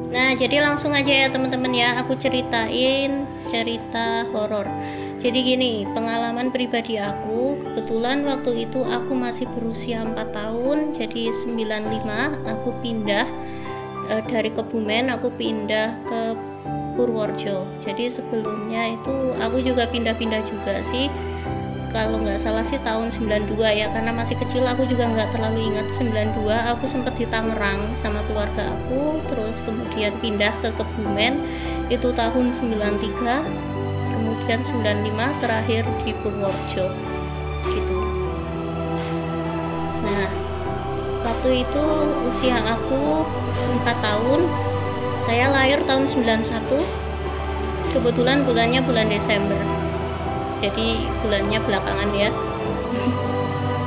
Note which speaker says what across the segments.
Speaker 1: Nah, jadi langsung aja ya teman-teman ya, aku ceritain cerita horor. Jadi gini, pengalaman pribadi aku, kebetulan waktu itu aku masih berusia 4 tahun, jadi 95 aku pindah dari Kebumen, aku pindah ke Purworejo. Jadi sebelumnya itu aku juga pindah-pindah juga sih. Kalau nggak salah sih tahun 92 ya, karena masih kecil aku juga nggak terlalu ingat. 92 aku sempat di Tangerang sama keluarga aku, terus kemudian pindah ke Kebumen itu tahun 93, kemudian 95 terakhir di Purworejo gitu. Nah, waktu itu usia aku 4 tahun, saya lahir tahun 91, kebetulan bulannya bulan Desember, jadi bulannya belakangan ya.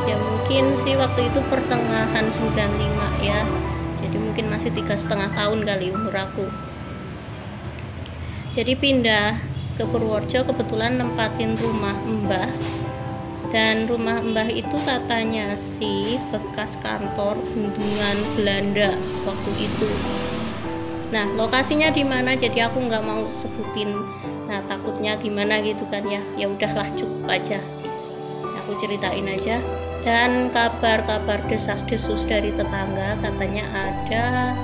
Speaker 1: Ya mungkin sih waktu itu pertengahan 95 ya, jadi mungkin masih 3,5 tahun kali umur aku. Jadi pindah ke Purworejo, kebetulan nempatin rumah mbah, dan rumah mbah itu katanya sih bekas kantor bendungan Belanda waktu itu. Nah, lokasinya di mana, jadi aku nggak mau sebutin. Nah, takutnya gimana gitu kan ya. Ya udahlah, cukup aja. Aku ceritain aja. Dan kabar-kabar desas-desus dari tetangga katanya ada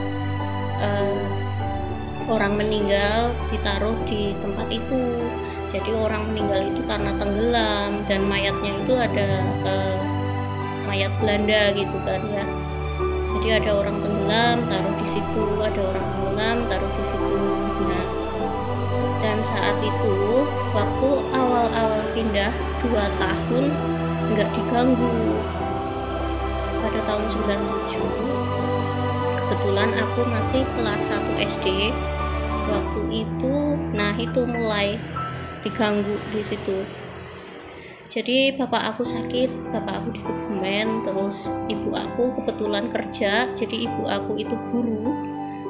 Speaker 1: orang meninggal ditaruh di tempat itu. Jadi orang meninggal itu karena tenggelam, dan mayatnya itu ada mayat Belanda gitu kan ya. Jadi ada orang tenggelam taruh di situ, ada orang tenggelam taruh di situ. Nah, dan saat itu waktu awal-awal pindah 2 tahun nggak diganggu. Pada tahun 97 kebetulan aku masih kelas 1 SD waktu itu. Nah, itu mulai diganggu di situ. Jadi bapak aku sakit, bapak aku di Kebumen, terus ibu aku kebetulan kerja, jadi ibu aku itu guru,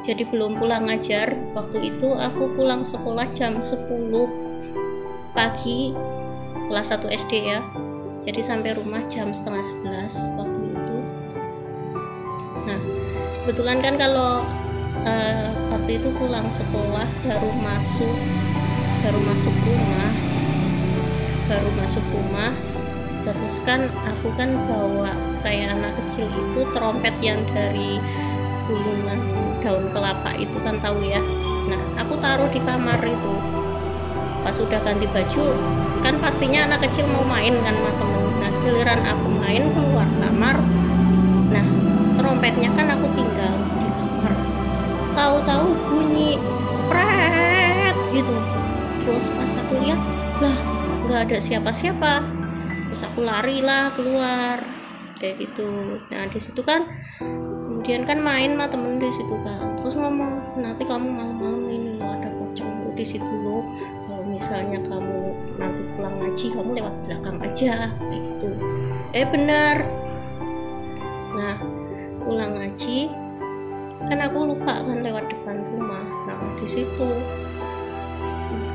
Speaker 1: jadi belum pulang ngajar. Waktu itu aku pulang sekolah jam 10 pagi, kelas 1 SD ya, jadi sampai rumah jam setengah 11 waktu itu. Nah, kebetulan kan kalau waktu itu pulang sekolah baru masuk rumah, terus kan aku kan bawa kayak anak kecil itu trompet yang dari gulungan daun kelapa itu kan, tahu ya. Nah, aku taruh di kamar itu. Pas udah ganti baju kan pastinya anak kecil mau main kan sama temen. Nah, giliran aku main keluar kamar, nah trompetnya kan aku tinggal di kamar. Tahu-tahu bunyi pret gitu. Terus pas aku lihat, lah nggak ada siapa-siapa. Terus aku lari lah keluar kayak gitu. Nah, di situ kan kemudian kan main sama temen di situ kan, terus ngomong, nanti kamu malam-malam ini lo ada pocong lo di situ lo, kalau misalnya kamu nanti pulang ngaji kamu lewat belakang aja kayak gitu. Benar. Nah, pulang ngaji kan aku lupa kan lewat depan rumah. Nah, di situ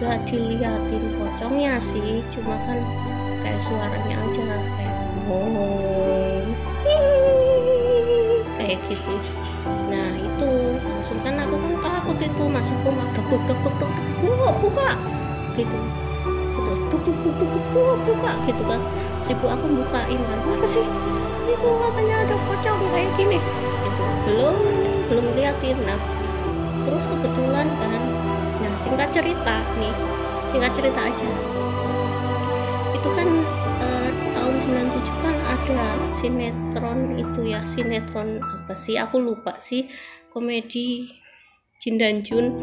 Speaker 1: nggak dilihatin pocongnya sih, cuma kan kayak suaranya aja kayak ngomong kayak gitu. Nah, itu langsung kan aku kan takut itu, masuk rumah buka gitu, buka gitu kan. Ibu aku bukain kan, apa sih itu, katanya ada pocong kayak gini gitu. belum liatin. Nah, terus kebetulan kan, nah singkat cerita aja, itu kan tahun 97 kan ada sinetron itu ya, sinetron apa sih aku lupa sih, komedi Jin dan Jun.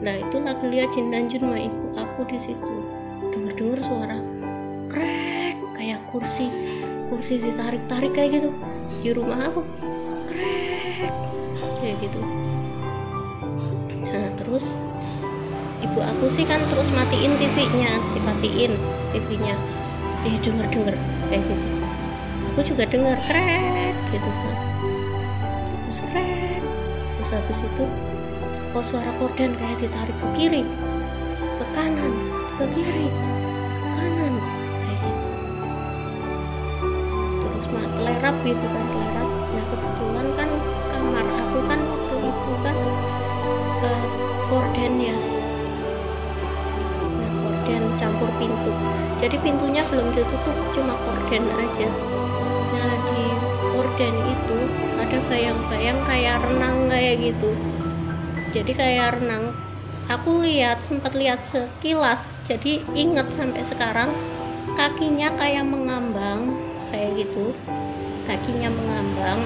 Speaker 1: Nah, itu lagi lihat Jin dan Jun sama ibu aku di situ, dengar suara krek kayak kursi ditarik kayak gitu di rumah aku, krek kayak gitu. Nah, terus ibu aku sih kan terus matiin TV-nya, TV-nya. Denger kayak gitu. Aku juga denger krek gitu kan. Terus krek. Terus habis itu kok suara korden kayak ditarik ke kiri, ke kanan, ke kiri, ke kanan kayak gitu. Terus telerap gitu kan, telerap. Nah, kebetulan kan kamar aku kan waktu itu kan ya. Nah, korden campur pintu, jadi pintunya belum ditutup, cuma korden aja. Nah, di korden itu ada bayang-bayang kayak renang kayak gitu. Jadi kayak renang, aku sempat lihat sekilas, jadi inget sampai sekarang. Kakinya kayak mengambang kayak gitu, kakinya mengambang,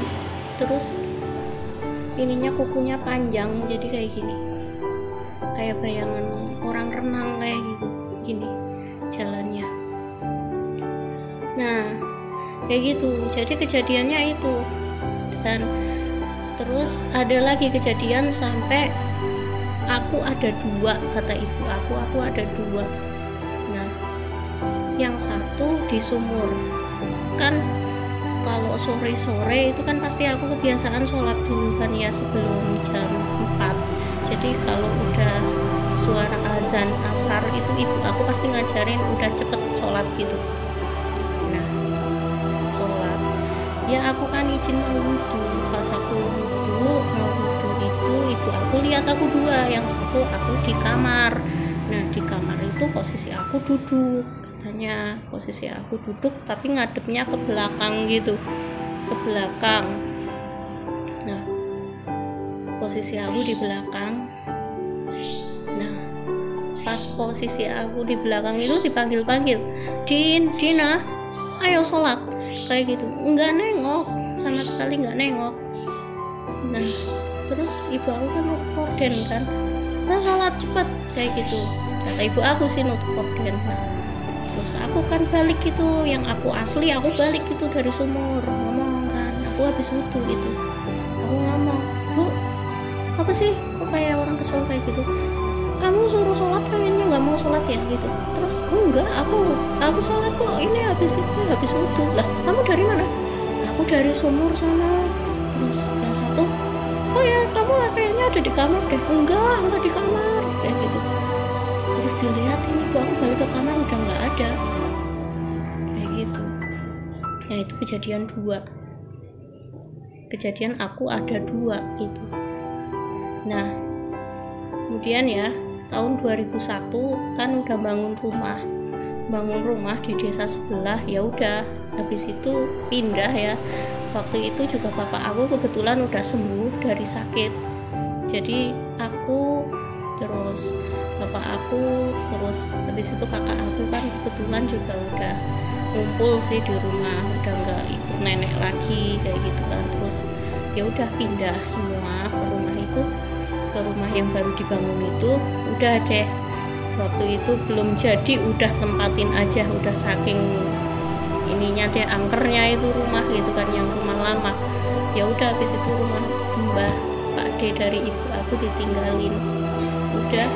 Speaker 1: terus ininya kukunya panjang, jadi kayak gini, kayak bayangan orang renang kayak gitu, gini jalannya. Nah, kayak gitu, jadi kejadiannya itu. Dan terus ada lagi kejadian sampai aku ada 2, kata ibu aku ada 2. Nah, yang satu di sumur. Kan kalau sore-sore itu kan pasti aku kebiasaan sholat dulu kan ya, sebelum jam 4. Jadi kalau udah suara azan asar itu ibu aku pasti ngajarin udah cepet sholat gitu. Nah, sholat ya aku kan izin mau wudhu. Pas aku mau wudhu itu ibu aku lihat aku 2, yang satu aku di kamar. Nah, di kamar itu posisi aku duduk, katanya posisi aku duduk tapi ngadepnya ke belakang gitu, ke belakang. Nah, posisi aku di belakang. Nah, pas posisi aku di belakang itu dipanggil-panggil, Dina, ayo sholat, kayak gitu. Nggak nengok, sama sekali nggak nengok. Nah, terus ibu aku kan nutup korden kan, nah sholat cepet kayak gitu, kata ibu aku sih nutup korden. Nah, terus aku kan balik gitu, yang aku asli aku balik gitu dari sumur, ngomong kan, aku habis wudhu gitu, aku ngomong, Bu, apa sih kok kayak orang kesel kayak gitu, kamu suruh sholat kayaknya nggak mau sholat ya gitu. Terus enggak, aku sholat kok, ini habis wudhu. Lah, kamu dari mana? Aku dari sumur sana. Terus yang satu, oh ya kamu kayaknya ada di kamar deh. Enggak di kamar kayak gitu. Terus dilihat ini aku balik ke kamar udah nggak ada kayak gitu. Ya itu kejadian 2, kejadian aku ada 2 gitu. Nah, kemudian ya tahun 2001 kan udah bangun rumah di desa sebelah. Ya udah, habis itu pindah ya. Waktu itu juga bapak aku kebetulan udah sembuh dari sakit, jadi aku terus bapak aku, terus habis itu kakak aku kan kebetulan juga udah ngumpul sih di rumah, udah nggak ikut nenek lagi kayak gitu kan. Terus ya udah pindah semua ke rumah itu, ke rumah yang baru dibangun itu. Udah deh, waktu itu belum jadi udah tempatin aja, udah saking ininya deh, angkernya itu rumah gitu kan, yang rumah lama. Ya udah, habis itu rumah Mbah Pak D dari ibu aku ditinggalin udah,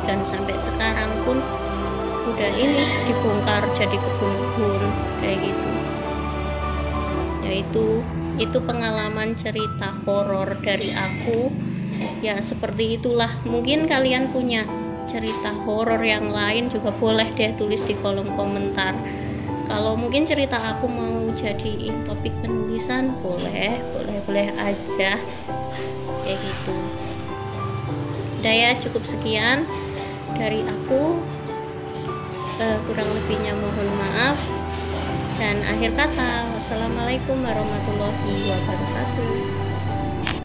Speaker 1: dan sampai sekarang pun udah ini dibongkar jadi kebun-kebun kayak gitu. Yaitu itu pengalaman cerita horor dari aku ya, seperti itulah. Mungkin kalian punya cerita horor yang lain juga boleh deh tulis di kolom komentar. Kalau mungkin cerita aku mau jadiin topik penulisan, boleh aja kayak gitu. Udah ya, cukup sekian dari aku. Kurang lebihnya mohon maaf. Dan akhir kata, wassalamualaikum warahmatullahi wabarakatuh.